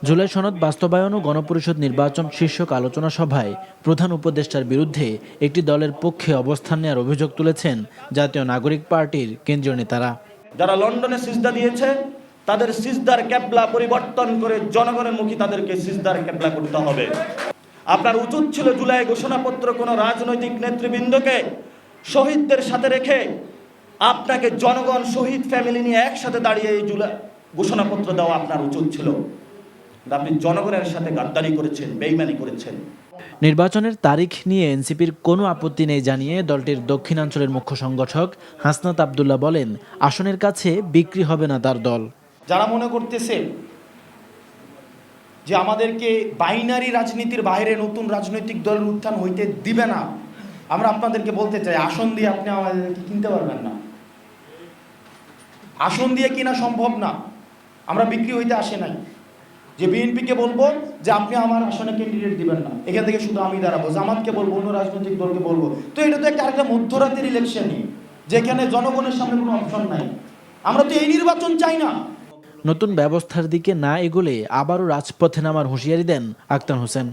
জুলাই সনদ বাস্তবায়ন ও গণপরিষদ নির্বাচন শীর্ষক আলোচনা সভায় প্রধান উপদেষ্টার বিরুদ্ধে একটি দলের পক্ষে অবস্থান নেওয়ার অভিযোগ তুলেছেন জাতীয় নাগরিক পার্টির কেন্দ্রীয় নেতারা। যারা লন্ডনে সিজদা দিয়েছে তাদের সিজদার ক্যাবলা পরিবর্তন করে জনগণের মুখী তাদেরকে সিজদার ক্যাবলা করতে হবে। আপনার উচিত ছিল জুলাই ঘোষণাপত্র কোনো রাজনৈতিক নেতৃবৃন্দকে শহীদদের সাথে রেখে আপনাকে জনগণ শহীদ ফ্যামিলি নিয়ে একসাথে দাঁড়িয়ে এই জুলাই ঘোষণাপত্র দেওয়া আপনার উচিত ছিল। আপনি জনগণের সাথে গাদ্দারি করেছেন, বেইমানি করেছেন। নির্বাচনের তারিখ নিয়ে এনসিপির কোনো আপত্তি নেই জানিয়ে দলটির দক্ষিণাঞ্চলের মুখ্য সংগঠক হাসনাত আবদুল্লাহ বলেন, আসনের কাছে বিক্রি হবে না তার দল। যারা মনে করতেছে যে আমাদেরকে বাইনারি রাজনীতির বাইরে নতুন রাজনৈতিক দলের উত্থান হইতে দিবে না, আমরা আপনাদেরকে বলতে চাই, আসন দিয়ে আপনি আমাদেরকে কিনতে পারবেন না। আসন দিয়ে কিনা সম্ভব না। আমরা বিক্রি হইতে আসে নাই যে বিএনপিকে বলবো যে আপনি আমার আসনে ক্যান্ডিডেট দিবেন না, এখান থেকে শুধু আমি দাঁড়াবো, জামাতকে বলবো, অন্য রাজনৈতিক দলকে বলবো। তো এটা তো একটা মধ্যরাতের ইলেকশনই, যেখানে জনগণের সামনে কোনো অপশন নাই। আমরা তো এই নির্বাচন চাই না। নতুন ব্যবস্থার দিকে না এগোলে আবারও রাজপথে নামার হুঁশিয়ারি দেন আক্তার হোসেন।